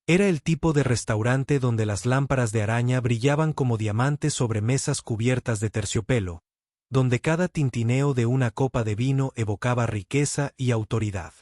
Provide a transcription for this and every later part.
Era el tipo de restaurante donde las lámparas de araña brillaban como diamantes sobre mesas cubiertas de terciopelo, donde cada tintineo de una copa de vino evocaba riqueza y autoridad.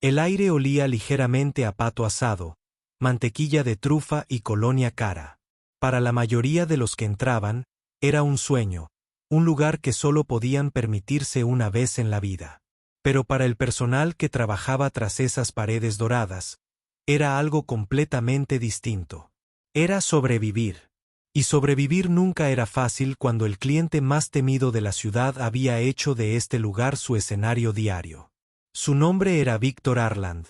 El aire olía ligeramente a pato asado, mantequilla de trufa y colonia cara. Para la mayoría de los que entraban, era un sueño, un lugar que solo podían permitirse una vez en la vida. Pero para el personal que trabajaba tras esas paredes doradas, era algo completamente distinto. Era sobrevivir. Y sobrevivir nunca era fácil cuando el cliente más temido de la ciudad había hecho de este lugar su escenario diario. Su nombre era Victor Arland,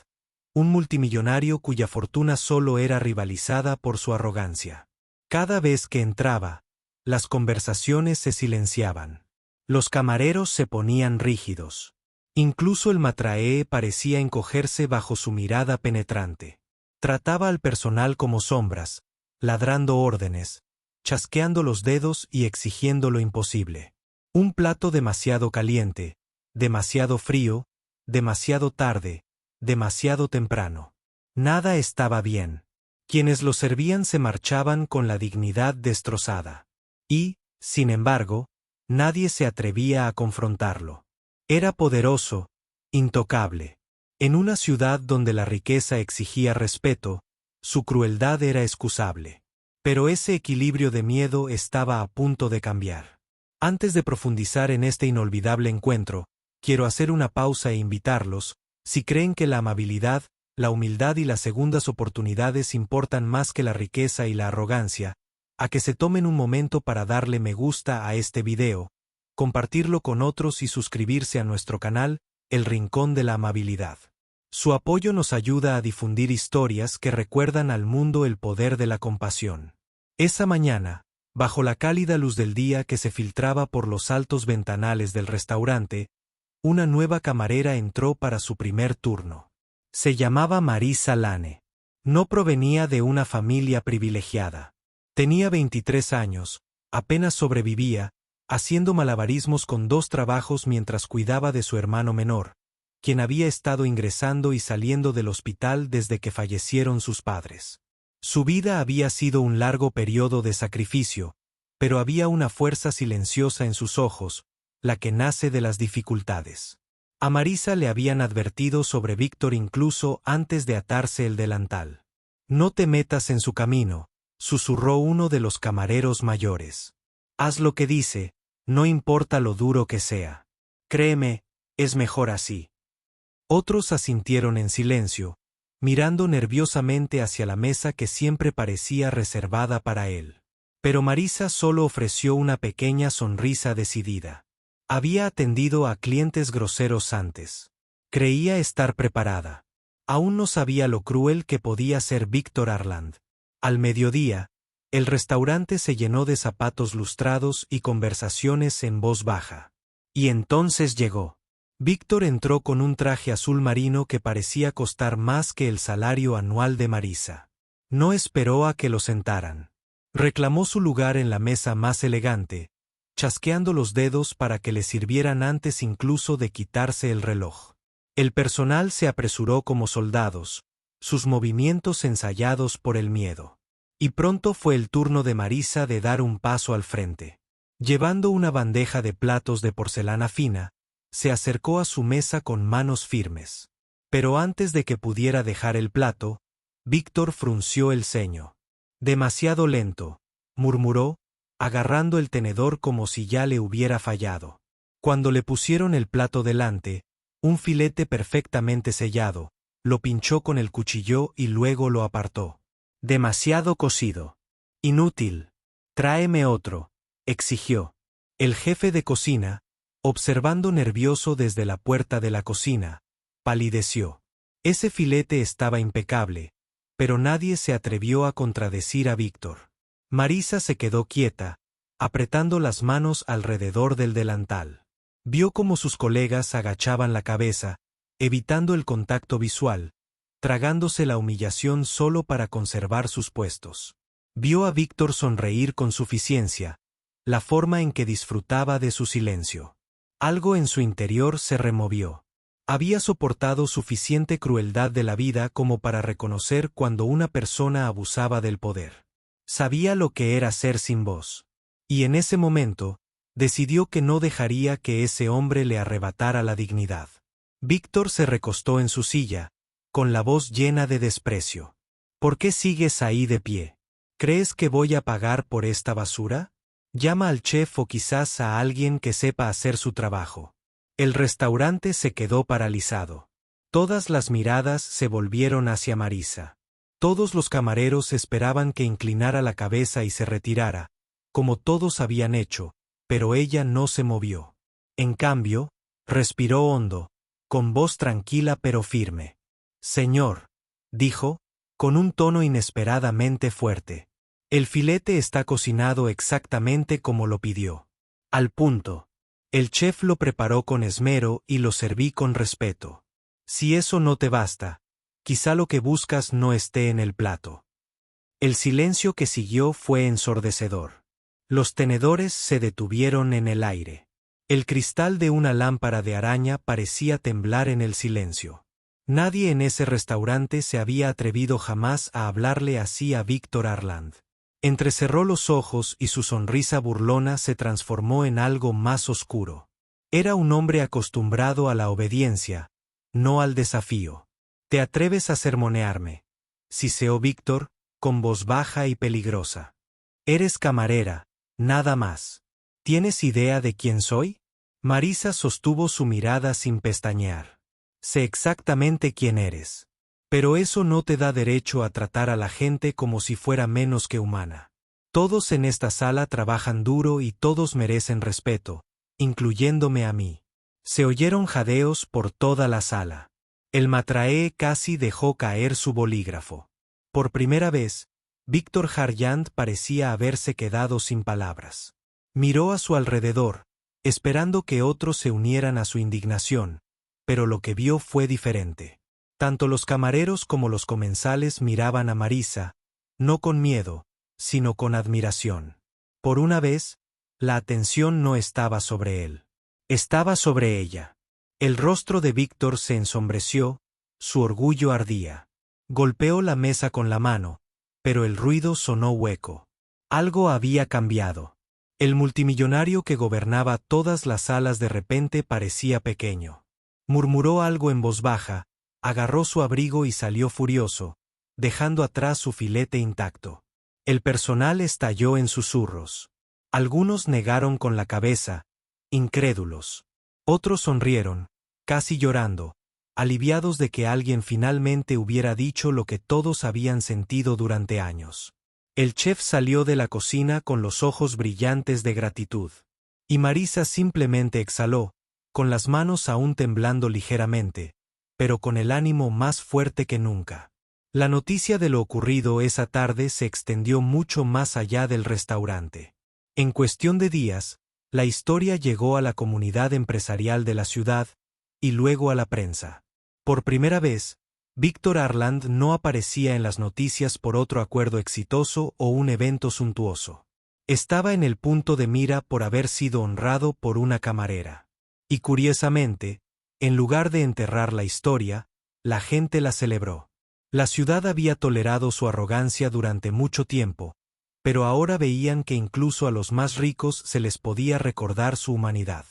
un multimillonario cuya fortuna solo era rivalizada por su arrogancia. Cada vez que entraba, las conversaciones se silenciaban. Los camareros se ponían rígidos. Incluso el matraé parecía encogerse bajo su mirada penetrante. Trataba al personal como sombras, ladrando órdenes, chasqueando los dedos y exigiendo lo imposible. Un plato demasiado caliente, demasiado frío, demasiado tarde, demasiado temprano. Nada estaba bien. Quienes lo servían se marchaban con la dignidad destrozada. Y, sin embargo, nadie se atrevía a confrontarlo. Era poderoso, intocable. En una ciudad donde la riqueza exigía respeto, su crueldad era excusable. Pero ese equilibrio de miedo estaba a punto de cambiar. Antes de profundizar en este inolvidable encuentro, quiero hacer una pausa e invitarlos, si creen que la amabilidad, la humildad y las segundas oportunidades importan más que la riqueza y la arrogancia, a que se tomen un momento para darle me gusta a este video, compartirlo con otros y suscribirse a nuestro canal, El Rincón de la Amabilidad. Su apoyo nos ayuda a difundir historias que recuerdan al mundo el poder de la compasión. Esa mañana, bajo la cálida luz del día que se filtraba por los altos ventanales del restaurante, una nueva camarera entró para su primer turno. Se llamaba Marisa Lane. No provenía de una familia privilegiada. Tenía 23 años, apenas sobrevivía, haciendo malabarismos con 2 trabajos mientras cuidaba de su hermano menor, quien había estado ingresando y saliendo del hospital desde que fallecieron sus padres. Su vida había sido un largo periodo de sacrificio, pero había una fuerza silenciosa en sus ojos, la que nace de las dificultades. A Marisa le habían advertido sobre Víctor incluso antes de atarse el delantal. «No te metas en su camino», susurró uno de los camareros mayores. «Haz lo que dice, no importa lo duro que sea. Créeme, es mejor así». Otros asintieron en silencio, mirando nerviosamente hacia la mesa que siempre parecía reservada para él. Pero Marisa solo ofreció una pequeña sonrisa decidida. Había atendido a clientes groseros antes. Creía estar preparada. Aún no sabía lo cruel que podía ser Victor Arland. Al mediodía, el restaurante se llenó de zapatos lustrados y conversaciones en voz baja. Y entonces llegó. Víctor entró con un traje azul marino que parecía costar más que el salario anual de Marisa. No esperó a que lo sentaran. Reclamó su lugar en la mesa más elegante, chasqueando los dedos para que le sirvieran antes incluso de quitarse el reloj. El personal se apresuró como soldados, sus movimientos ensayados por el miedo. Y pronto fue el turno de Marisa de dar un paso al frente. Llevando una bandeja de platos de porcelana fina, se acercó a su mesa con manos firmes. Pero antes de que pudiera dejar el plato, Víctor frunció el ceño. «Demasiado lento», murmuró, agarrando el tenedor como si ya le hubiera fallado. Cuando le pusieron el plato delante, un filete perfectamente sellado, lo pinchó con el cuchillo y luego lo apartó. «Demasiado cocido. Inútil. Tráeme otro», exigió. El jefe de cocina, observando nervioso desde la puerta de la cocina, palideció. Ese filete estaba impecable, pero nadie se atrevió a contradecir a Víctor. Marisa se quedó quieta, apretando las manos alrededor del delantal. Vio cómo sus colegas agachaban la cabeza, evitando el contacto visual, tragándose la humillación solo para conservar sus puestos. Vio a Víctor sonreír con suficiencia, la forma en que disfrutaba de su silencio. Algo en su interior se removió. Había soportado suficiente crueldad de la vida como para reconocer cuando una persona abusaba del poder. Sabía lo que era ser sin voz. Y en ese momento, decidió que no dejaría que ese hombre le arrebatara la dignidad. Víctor se recostó en su silla, con la voz llena de desprecio. ¿Por qué sigues ahí de pie? ¿Crees que voy a pagar por esta basura? Llama al chef o quizás a alguien que sepa hacer su trabajo. El restaurante se quedó paralizado. Todas las miradas se volvieron hacia Marisa. Todos los camareros esperaban que inclinara la cabeza y se retirara, como todos habían hecho, pero ella no se movió. En cambio, respiró hondo, con voz tranquila pero firme. Señor, dijo, con un tono inesperadamente fuerte. El filete está cocinado exactamente como lo pidió. Al punto. El chef lo preparó con esmero y lo serví con respeto. Si eso no te basta, quizá lo que buscas no esté en el plato. El silencio que siguió fue ensordecedor. Los tenedores se detuvieron en el aire. El cristal de una lámpara de araña parecía temblar en el silencio. Nadie en ese restaurante se había atrevido jamás a hablarle así a Víctor Arland. Entrecerró los ojos y su sonrisa burlona se transformó en algo más oscuro. Era un hombre acostumbrado a la obediencia, no al desafío. ¿Te atreves a sermonearme?, siseó Víctor, con voz baja y peligrosa. Eres camarera, nada más. ¿Tienes idea de quién soy? Marisa sostuvo su mirada sin pestañear. Sé exactamente quién eres. Pero eso no te da derecho a tratar a la gente como si fuera menos que humana. Todos en esta sala trabajan duro y todos merecen respeto, incluyéndome a mí. Se oyeron jadeos por toda la sala. El matraé casi dejó caer su bolígrafo. Por primera vez, Víctor Harjand parecía haberse quedado sin palabras. Miró a su alrededor, esperando que otros se unieran a su indignación, pero lo que vio fue diferente. Tanto los camareros como los comensales miraban a Marisa, no con miedo, sino con admiración. Por una vez, la atención no estaba sobre él. Estaba sobre ella. El rostro de Víctor se ensombreció, su orgullo ardía. Golpeó la mesa con la mano, pero el ruido sonó hueco. Algo había cambiado. El multimillonario que gobernaba todas las salas de repente parecía pequeño. Murmuró algo en voz baja, agarró su abrigo y salió furioso, dejando atrás su filete intacto. El personal estalló en susurros. Algunos negaron con la cabeza, incrédulos. Otros sonrieron, casi llorando, aliviados de que alguien finalmente hubiera dicho lo que todos habían sentido durante años. El chef salió de la cocina con los ojos brillantes de gratitud. Y Marisa simplemente exhaló, con las manos aún temblando ligeramente, pero con el ánimo más fuerte que nunca. La noticia de lo ocurrido esa tarde se extendió mucho más allá del restaurante. En cuestión de días, la historia llegó a la comunidad empresarial de la ciudad, y luego a la prensa. Por primera vez, Víctor Arland no aparecía en las noticias por otro acuerdo exitoso o un evento suntuoso. Estaba en el punto de mira por haber sido honrado por una camarera. Y curiosamente, en lugar de enterrar la historia, la gente la celebró. La ciudad había tolerado su arrogancia durante mucho tiempo, pero ahora veían que incluso a los más ricos se les podía recordar su humanidad.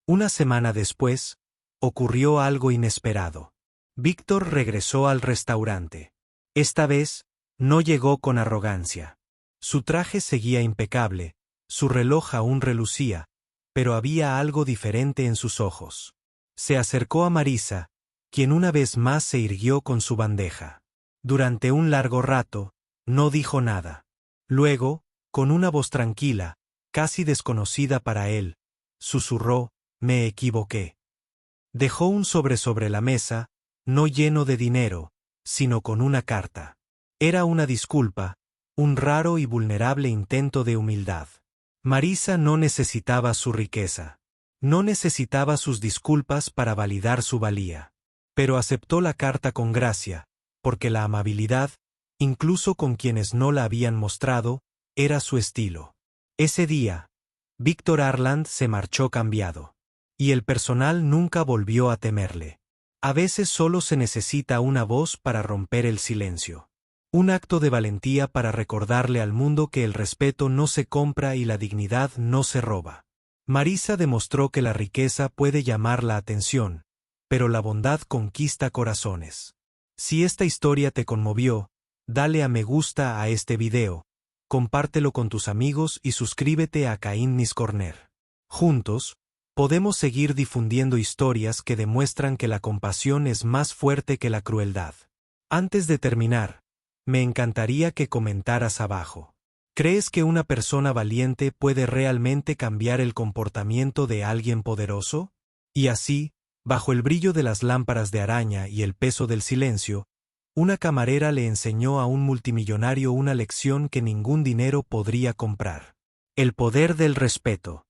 Una semana después, ocurrió algo inesperado. Víctor regresó al restaurante. Esta vez, no llegó con arrogancia. Su traje seguía impecable, su reloj aún relucía, pero había algo diferente en sus ojos. Se acercó a Marisa, quien una vez más se irguió con su bandeja. Durante un largo rato, no dijo nada. Luego, con una voz tranquila, casi desconocida para él, susurró: «Me equivoqué». Dejó un sobre la mesa, no lleno de dinero, sino con una carta. Era una disculpa, un raro y vulnerable intento de humildad. Marisa no necesitaba su riqueza. No necesitaba sus disculpas para validar su valía. Pero aceptó la carta con gracia, porque la amabilidad, incluso con quienes no la habían mostrado, era su estilo. Ese día, Víctor Arland se marchó cambiado. Y el personal nunca volvió a temerle. A veces solo se necesita una voz para romper el silencio. Un acto de valentía para recordarle al mundo que el respeto no se compra y la dignidad no se roba. Marisa demostró que la riqueza puede llamar la atención, pero la bondad conquista corazones. Si esta historia te conmovió, dale a me gusta a este video, compártelo con tus amigos y suscríbete a Kindness Corner. Juntos, podemos seguir difundiendo historias que demuestran que la compasión es más fuerte que la crueldad. Antes de terminar, me encantaría que comentaras abajo. ¿Crees que una persona valiente puede realmente cambiar el comportamiento de alguien poderoso? Y así, bajo el brillo de las lámparas de araña y el peso del silencio, una camarera le enseñó a un multimillonario una lección que ningún dinero podría comprar. El poder del respeto.